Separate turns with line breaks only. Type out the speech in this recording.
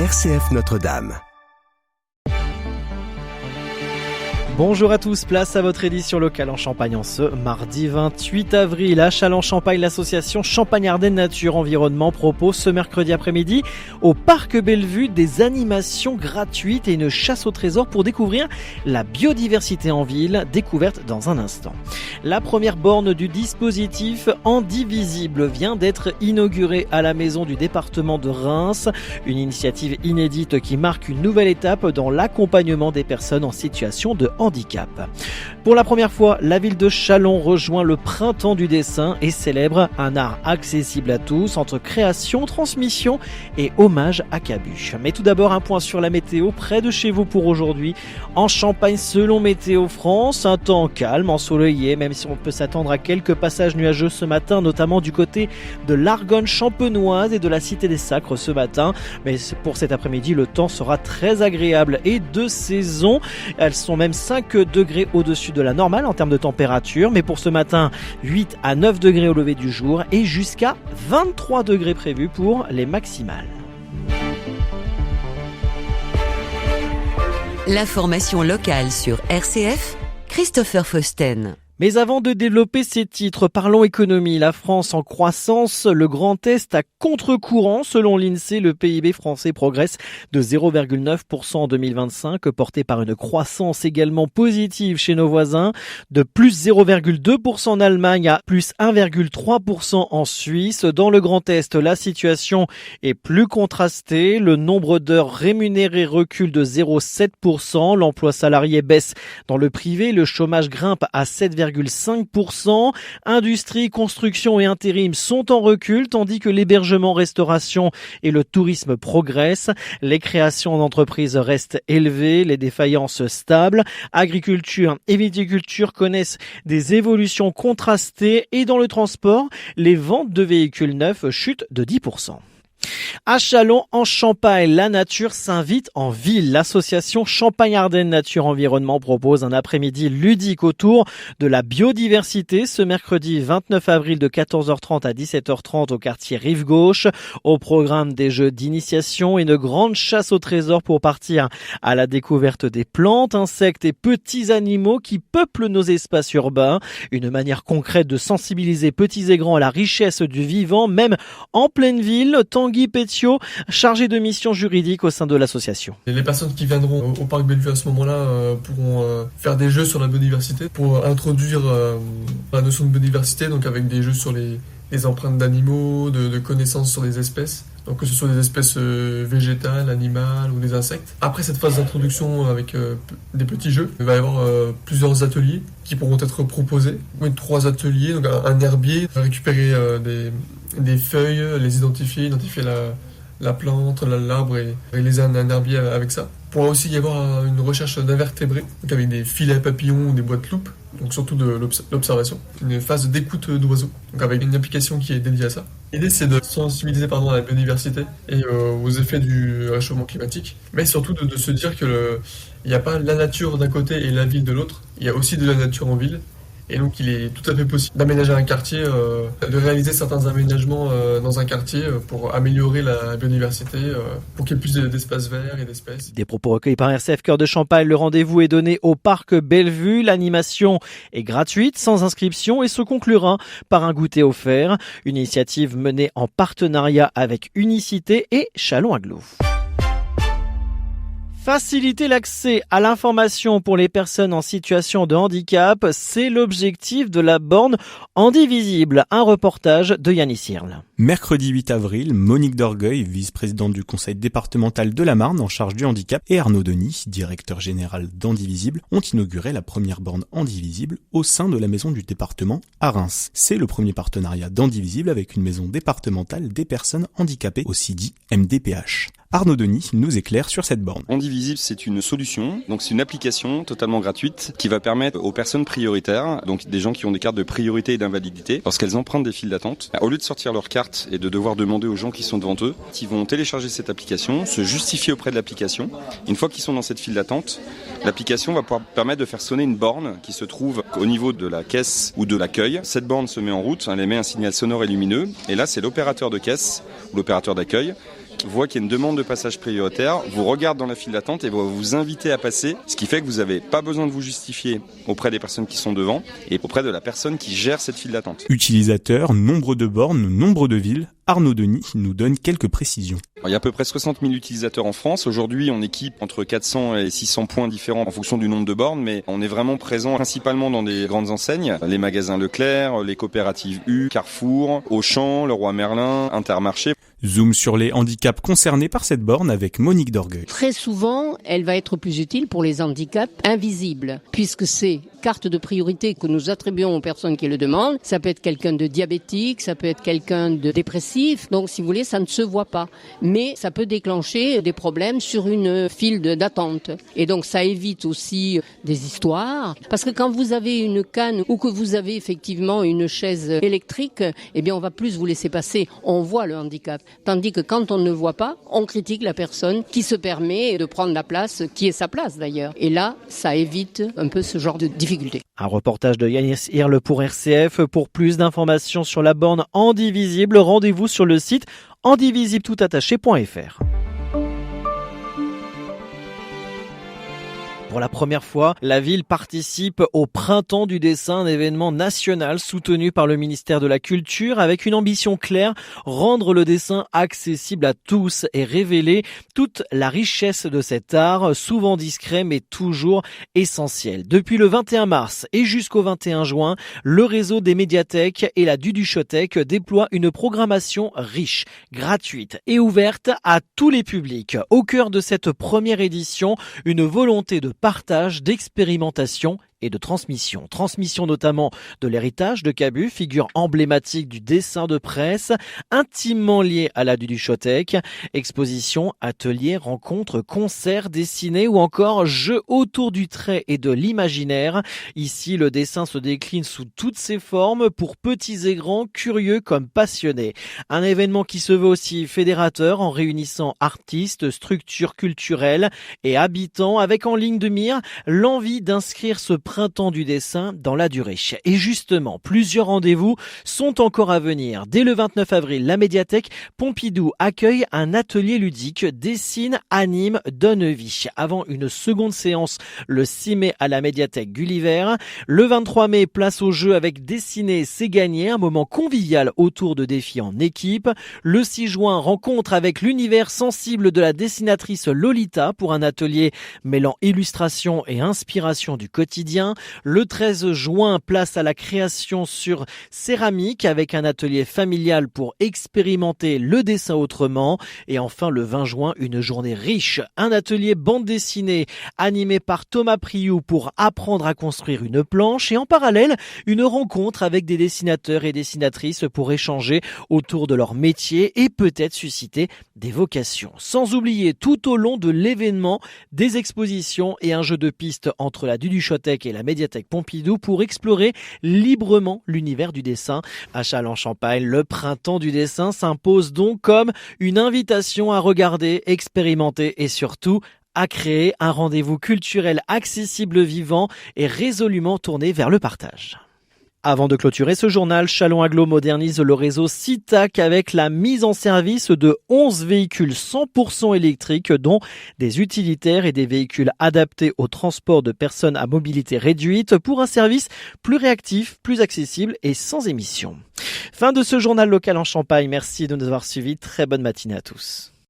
RCF Notre-Dame.
Bonjour à tous, place à votre édition locale en Champagne en ce mardi 28 avril. À Châlons-Champagne, l'association Champagne-Ardenne Nature Environnement propose ce mercredi après-midi au Parc Bellevue des animations gratuites et une chasse au trésor pour découvrir la biodiversité en ville, découverte dans un instant. La première borne du dispositif Indivisible vient d'être inaugurée à la maison du département de Reims, une initiative inédite qui marque une nouvelle étape dans l'accompagnement des personnes en situation de handicap. Pour la première fois, la ville de Châlons rejoint le printemps du dessin et célèbre un art accessible à tous entre création, transmission et hommage à Cabu. Mais tout d'abord, un point sur la météo près de chez vous pour aujourd'hui. En Champagne, selon Météo France, un temps calme, ensoleillé, même si on peut s'attendre à quelques passages nuageux ce matin, notamment du côté de l'Argonne champenoise et de la Cité des Sacres ce matin. Mais pour cet après-midi, le temps sera très agréable et de saison. Elles sont même 5 degrés au-dessus de la normale en termes de température, mais pour ce matin, 8 à 9 degrés au lever du jour et jusqu'à 23 degrés prévus pour les maximales.
L'information locale sur RCF, Christopher Fausten.
Mais avant de développer ces titres, parlons économie. La France en croissance, le Grand Est à contre-courant. Selon l'INSEE, le PIB français progresse de 0,9% en 2025, porté par une croissance également positive chez nos voisins, de plus 0,2% en Allemagne à plus 1,3% en Suisse. Dans le Grand Est, la situation est plus contrastée. Le nombre d'heures rémunérées recule de 0,7%. L'emploi salarié baisse dans le privé. Le chômage grimpe à 7,5%. Industrie, construction et intérim sont en recul, tandis que l'hébergement, restauration et le tourisme progressent. Les créations d'entreprises restent élevées, les défaillances stables. Agriculture et viticulture connaissent des évolutions contrastées et dans le transport, les ventes de véhicules neufs chutent de 10%. À Châlons, en Champagne, la nature s'invite en ville. L'association Champagne-Ardenne Nature Environnement propose un après-midi ludique autour de la biodiversité ce mercredi 29 avril de 14h30 à 17h30 au quartier Rive-Gauche. Au programme des jeux d'initiation et une grande chasse au trésor pour partir à la découverte des plantes, insectes et petits animaux qui peuplent nos espaces urbains. Une manière concrète de sensibiliser petits et grands à la richesse du vivant, même en pleine ville. Tanguy Pétiot, chargé de mission juridique au sein de l'association.
Les personnes qui viendront au Parc Bellevue à ce moment-là pourront faire des jeux sur la biodiversité pour introduire la notion de biodiversité, donc avec des jeux sur les empreintes d'animaux, de connaissances sur les espèces, donc que ce soit des espèces végétales, animales ou des insectes. Après cette phase d'introduction avec des petits jeux, il va y avoir plusieurs ateliers qui pourront être proposés. 3 ateliers, donc un herbier, récupérer des feuilles, les identifier la plante, l'arbre et réaliser un herbier avec ça. Il pourra aussi y avoir une recherche d'invertébrés, donc avec des filets à papillons ou des boîtes loupes, donc surtout de l'observation. Une phase d'écoute d'oiseaux, donc avec une application qui est dédiée à ça. L'idée c'est de sensibiliser à la biodiversité et aux effets du réchauffement climatique, mais surtout de se dire que il n'y a pas la nature d'un côté et la ville de l'autre, il y a aussi de la nature en ville. Et donc il est tout à fait possible d'aménager un quartier, de réaliser certains aménagements dans un quartier pour améliorer la biodiversité, pour qu'il y ait plus d'espaces verts et d'espèces.
Des propos recueillis par RCF Cœur de Champagne. Le rendez-vous est donné au Parc Bellevue. L'animation est gratuite, sans inscription et se conclura par un goûter offert. Une initiative menée en partenariat avec Unicité et Châlons Agglo. Faciliter l'accès à l'information pour les personnes en situation de handicap, c'est l'objectif de la borne Indivisible. Un reportage de Yannis Sirle.
Mercredi 8 avril, Monique Dorgueil, vice-présidente du conseil départemental de la Marne en charge du handicap, et Arnaud Denis, directeur général d'Indivisible, ont inauguré la première borne Indivisible au sein de la maison du département à Reims. C'est le premier partenariat d'Indivisible avec une maison départementale des personnes handicapées, aussi dit MDPH. Arnaud Denis nous éclaire sur cette borne.
Indivisible, c'est une solution, donc c'est une application totalement gratuite qui va permettre aux personnes prioritaires, donc des gens qui ont des cartes de priorité et d'invalidité, lorsqu'elles empruntent des files d'attente, au lieu de sortir leur carte et de devoir demander aux gens qui sont devant eux, qui vont télécharger cette application, se justifier auprès de l'application. Une fois qu'ils sont dans cette file d'attente, l'application va pouvoir permettre de faire sonner une borne qui se trouve au niveau de la caisse ou de l'accueil. Cette borne se met en route, elle émet un signal sonore et lumineux, et là c'est l'opérateur de caisse ou l'opérateur d'accueil qui voit qu'il y a une demande de passage prioritaire, vous regarde dans la file d'attente et va vous inviter à passer, ce qui fait que vous n'avez pas besoin de vous justifier auprès des personnes qui sont devant et auprès de la personne qui gère cette file d'attente.
Utilisateurs, nombre de bornes, nombre de villes, Arnaud Denis nous donne quelques précisions.
Il y a à peu près 60 000 utilisateurs en France. Aujourd'hui, on équipe entre 400 et 600 points différents en fonction du nombre de bornes, mais on est vraiment présent principalement dans des grandes enseignes, les magasins Leclerc, les coopératives U, Carrefour, Auchan, Leroy Merlin, Intermarché.
Zoom sur les handicaps concernés par cette borne avec Monique Dorgueil.
Très souvent, elle va être plus utile pour les handicaps invisibles, puisque c'est carte de priorité que nous attribuons aux personnes qui le demandent. Ça peut être quelqu'un de diabétique, ça peut être quelqu'un de dépressif, donc si vous voulez, ça ne se voit pas. Mais ça peut déclencher des problèmes sur une file d'attente. Et donc ça évite aussi des histoires, parce que quand vous avez une canne ou que vous avez effectivement une chaise électrique, eh bien on va plus vous laisser passer, on voit le handicap. Tandis que quand on ne voit pas, on critique la personne qui se permet de prendre la place, qui est sa place d'ailleurs. Et là, ça évite un peu ce genre de difficultés.
Un reportage de Yanis Hirle pour RCF. Pour plus d'informations sur la borne Handivisible, rendez-vous sur le site handivisiblettoutattaché.fr. Pour la première fois, la ville participe au Printemps du dessin, un événement national soutenu par le ministère de la Culture avec une ambition claire, rendre le dessin accessible à tous et révéler toute la richesse de cet art, souvent discret mais toujours essentiel. Depuis le 21 mars et jusqu'au 21 juin, le réseau des médiathèques et la Duduchothèque déploient une programmation riche, gratuite et ouverte à tous les publics. Au cœur de cette première édition, une volonté de partage, d'expérimentation et de transmission. Transmission notamment de l'héritage de Cabu, figure emblématique du dessin de presse, intimement lié à la Duduchothèque. Exposition, ateliers, rencontres, concerts, dessinés ou encore jeux autour du trait et de l'imaginaire. Ici, le dessin se décline sous toutes ses formes pour petits et grands, curieux comme passionnés. Un événement qui se veut aussi fédérateur en réunissant artistes, structures culturelles et habitants avec en ligne de mire l'envie d'inscrire ce Printemps du dessin dans la durée. Et justement, plusieurs rendez-vous sont encore à venir. Dès le 29 avril, la médiathèque Pompidou accueille un atelier ludique Dessine, anime, donne vie. Avant une seconde séance le 6 mai à la médiathèque Gulliver. Le 23 mai, place au jeu avec Dessiner, c'est gagner, un moment convivial autour de défis en équipe. Le 6 juin, rencontre avec l'univers sensible de la dessinatrice Lolita pour un atelier mêlant illustration et inspiration du quotidien. Le 13 juin, place à la création sur céramique avec un atelier familial pour expérimenter le dessin autrement. Et enfin, le 20 juin, une journée riche, un atelier bande dessinée animé par Thomas Priou pour apprendre à construire une planche. Et en parallèle, une rencontre avec des dessinateurs et dessinatrices pour échanger autour de leur métier et peut-être susciter des vocations. Sans oublier tout au long de l'événement des expositions et un jeu de piste entre la Duduchothèque et la médiathèque Pompidou pour explorer librement l'univers du dessin. À Châlons-Champagne, le Printemps du dessin s'impose donc comme une invitation à regarder, expérimenter et surtout à créer un rendez-vous culturel accessible, vivant et résolument tourné vers le partage. Avant de clôturer ce journal, Châlons Agglo modernise le réseau CITAC avec la mise en service de 11 véhicules 100% électriques, dont des utilitaires et des véhicules adaptés au transport de personnes à mobilité réduite pour un service plus réactif, plus accessible et sans émissions. Fin de ce journal local en Champagne. Merci de nous avoir suivis. Très bonne matinée à tous.